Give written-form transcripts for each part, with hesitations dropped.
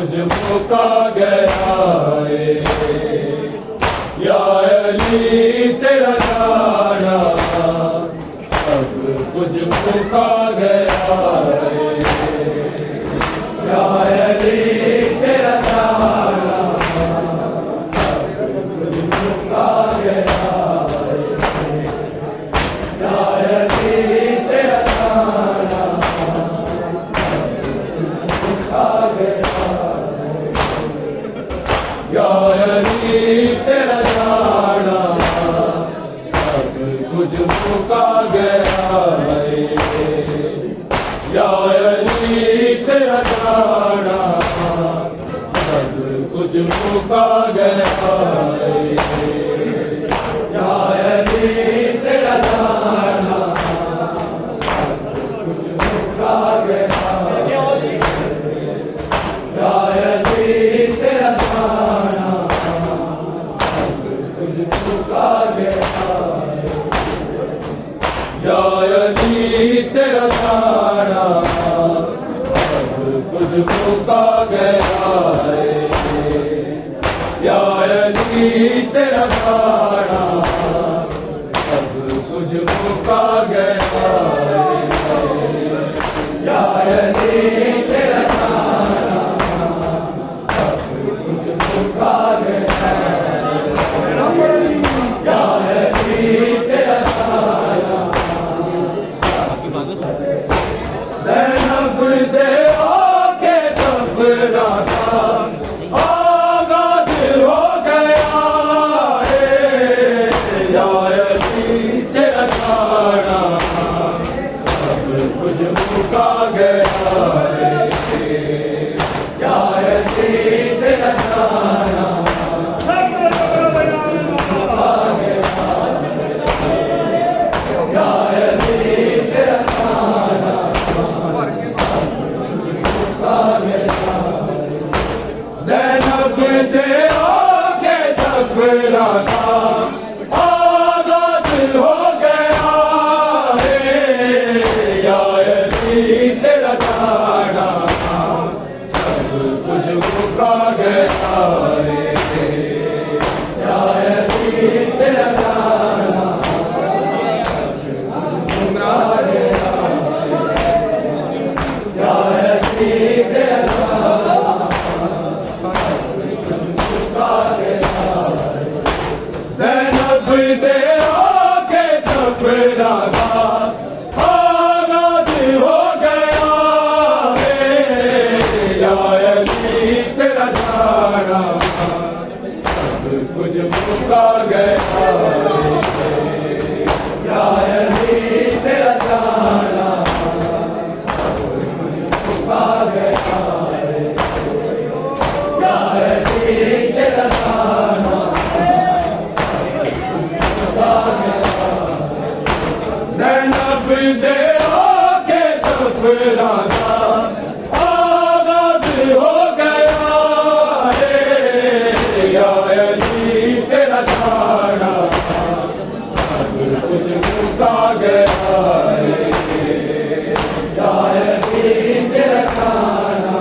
कुछ मुका गया है। या अली तेरा जाना सब कुछ मुका गया है। या अली तेरा जाना सब कुछ मुका गया है। या अली तेरा जाना या अली तेरा जाना सब कुछ मुका गया है। या अली तेरा जाना सब कुछ मुका गया है। या अली तेरा जाना सब कुछ मुका गया है। या अली तेरा जाना सब कुछ मुका गया है। या अली तेरा जाना सब कुछ मुका गया है। या अली तेरा जाना सब कुछ मुका गया है। या अली तेरा जाना सब कुछ मुका गया है। या अली तेरा जाना ज़ैनब दे आके सफरा का आगाज़ हो गया है। या अली तेरा जाना सब कुछ मुका गया है। या अली तेरा जाना मुका गया है। या अली तेरा जाना ज़ैनब दे आके सफरा का आगाज़ हो गया है। या अली तेरा जाना सब कुछ मुका गया है। या अली तेरा जाना मुका गया है। या अली तेरा ज़ैनब दे आके सफरा का आगाज़ हो गया है। या अली तेरा जाना सब कुछ मुका गया है। या अली तेरा जाना सब कुछ मुका गया है। या अली तेरा जाना ज़ैनब दे आके सफरा का आगाज़ हो गया है। या अली तेरा जाना सब कुछ मुका गया है। या अली तेरा जाना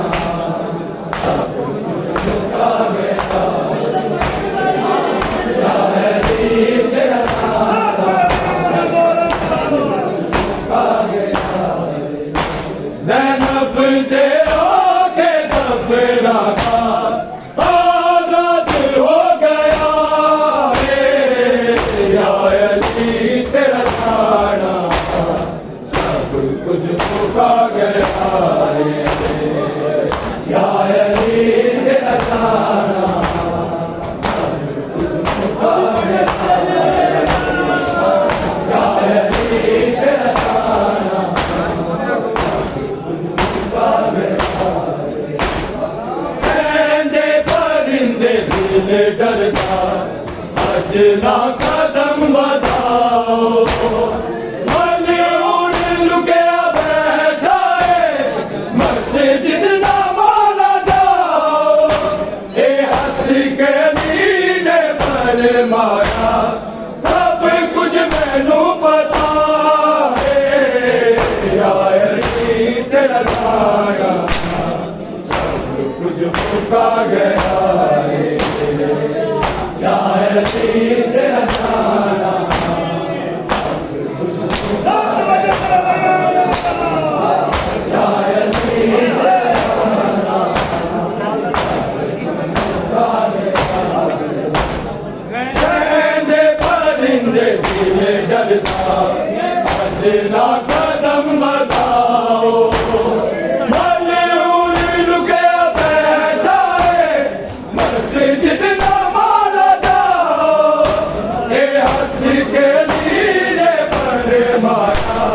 सब कुछ मुका गया है। या अली तेरा जाना ज़ैनब दे आके सफरा का आगाज़ हो गया है। या अली तेरा जाना सब कुछ मुका गया है। या अली तेरा जाना सब कुछ मुका गया है। या अली तेरा जाना परिंदे दिल डरता अजना कदम बढ़ाओ। मन उड़ लुकिया बैठा है मस्जिद ना माना जाओ। ए हंस के नीने पर माया सब कुछ मैनू पता है। या अली तेरा जाना सब कुछ मुका गया है या अली तेरा जाना ना कदम बताओ मलून लुके बैठा है मस्जिद ना मारा जाओ ये हंस के लीरे पर मारा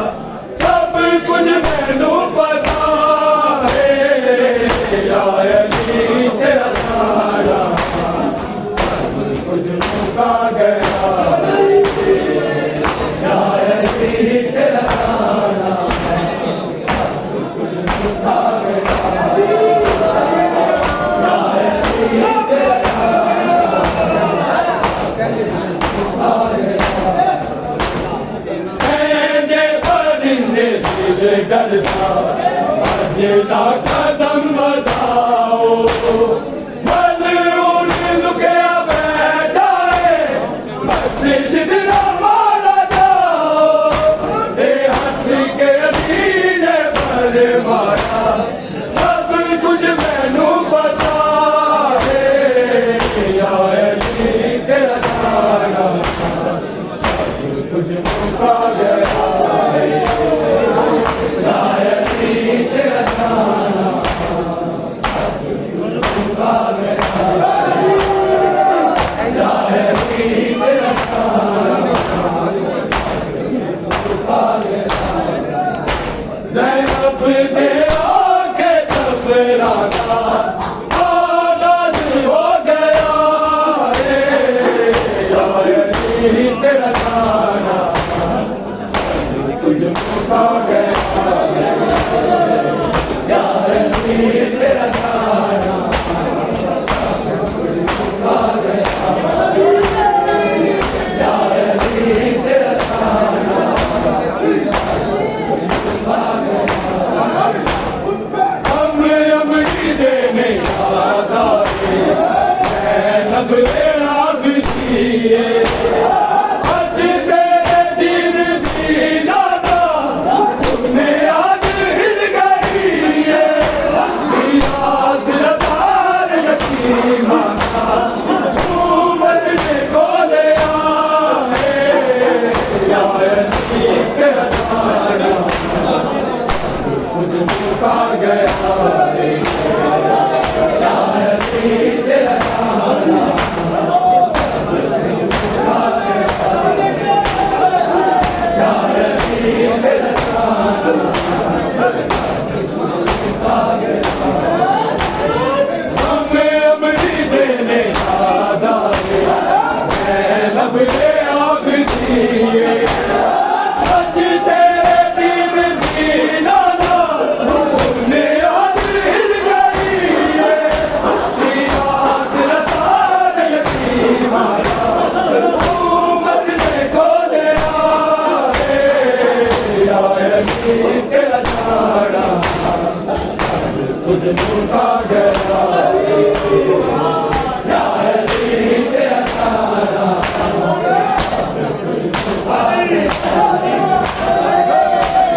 सब कुछ मैनू पता है या अली तेरा तारा सब कुछ मुका गया या अली तेरा तारा सब कुछ मुका गया या अली तेरा परिंदे दिल डरता आज ना कदम बताओ मलून लुके बैठा है मस्जिद ना मारा जाओ ये हंस के दीने पर मारा सब कुछ मैनू पता है या अली तेरा तारा सब कुछ मुका गया या अली तेरा तारा सब कुछ मुका गया या अली तेरा तारा मुका गया ज़ैनब दे आके सफरा का आगाज हो गया रे या अली तेरा तारा सब कुछ मुका गया या अली तेरा तारा सब कुछ मुका गया या अली तेरा तारा हम अमरी देने आदा ज़ैनब आग दिए आज तेरे दिन दीना तुमने आज हिल गई है सियास रतार यतीमा हुकूमत ने खोले आए या अली तेरा तारा कुछ मुका गया या अली तेरा तारा या अली तेरा तारा हमें अमरी देने आदा ज़ैनब आग दिए आज तेरे दिन दीना तुमने आज हिल गई है सियास रतार यतीमा हुकूमत ने खोले आए या अली तेरा तारा कुछ मुका गया या अली तेरा तारा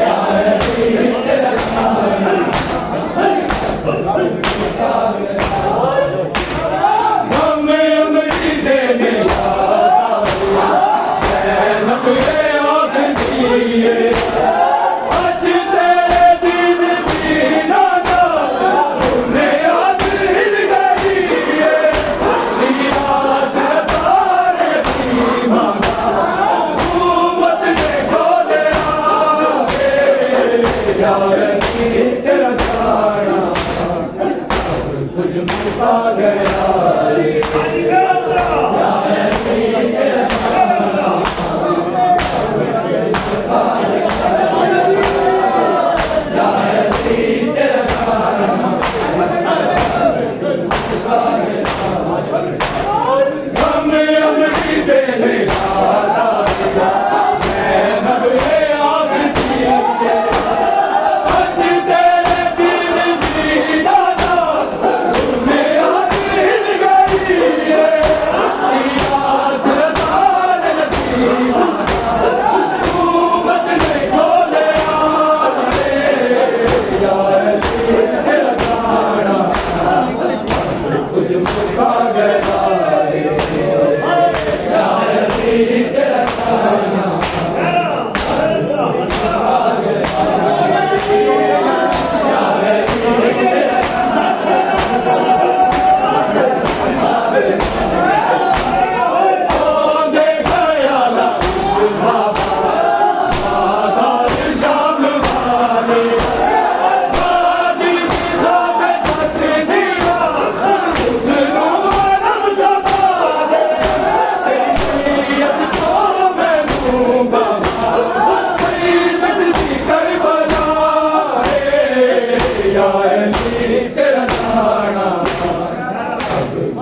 या अली तेरा तारा हमें अमरी देने ज़ैनब आग दिए आज तेरे दिन दीना तुमने आज हिल गई है सियास रतार यतीमा हुकूमत ने खोले आए या अली तेरा तारा सब कुछ मुका गया या अली तेरा तारा या अली तेरा तारा हमें अमरी देने आदा ज़ैनब आग दिए आज तेरे दिन दीना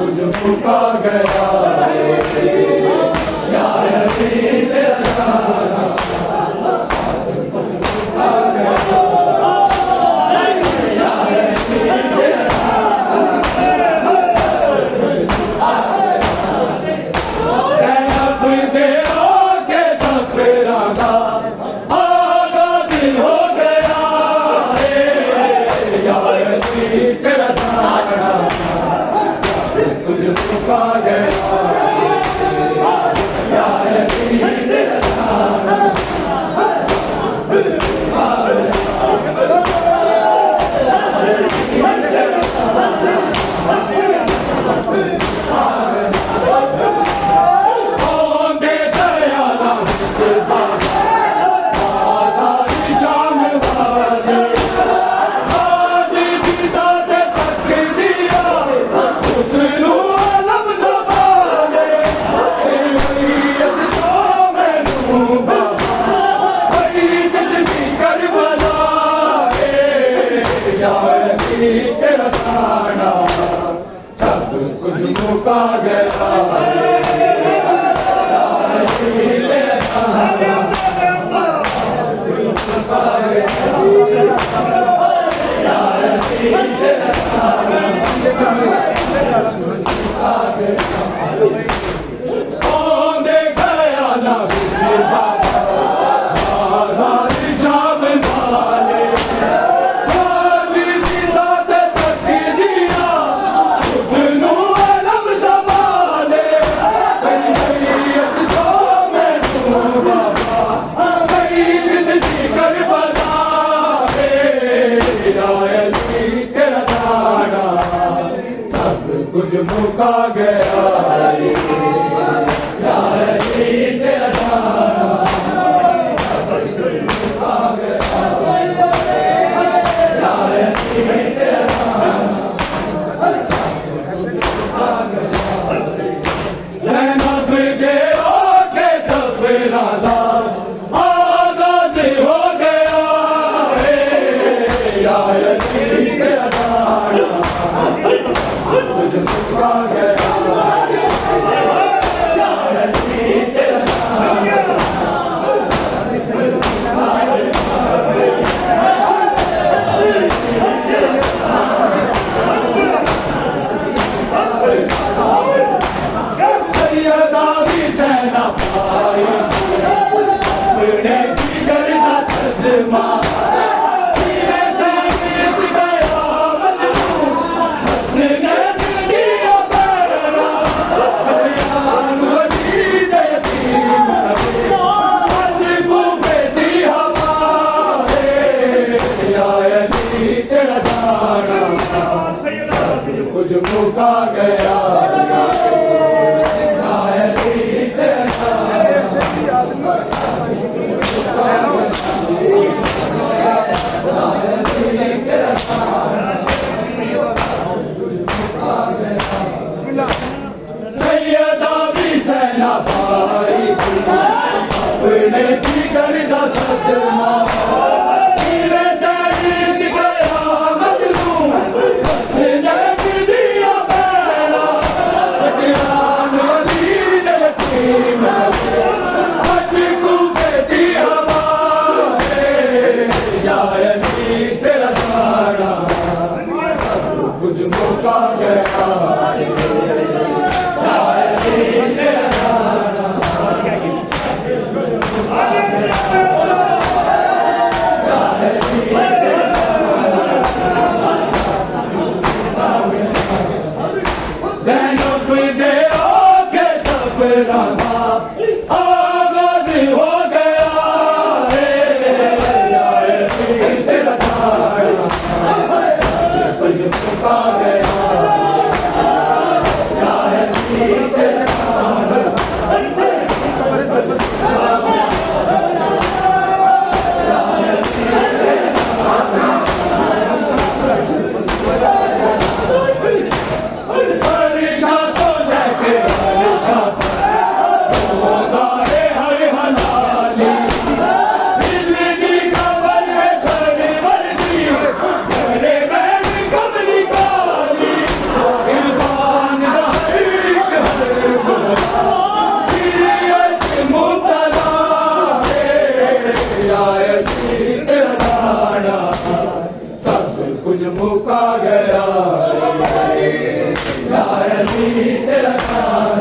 कुछ मुका गया या अली तेरा ताना तेरा ताना सब कुछ मुका गया कुछ मुका गया या अली तेरा ताना मुका गया या अली तेरा ताना ज़ैनब के आके सफरादा आगाज़ हो गया या अली तेरा ताना कुछ मुका गया सैयदा भी सेना पाई अपने जिगर दा सदमा कुछ मुका गया सैयदा भी सेना पाई अपने जिगर दा सदमा कुछ मुका गया ज़ैनब दे आके सफरादा आगाज़ हो गया तेरा ताना कुछ मुका गया या अली तेरा नाम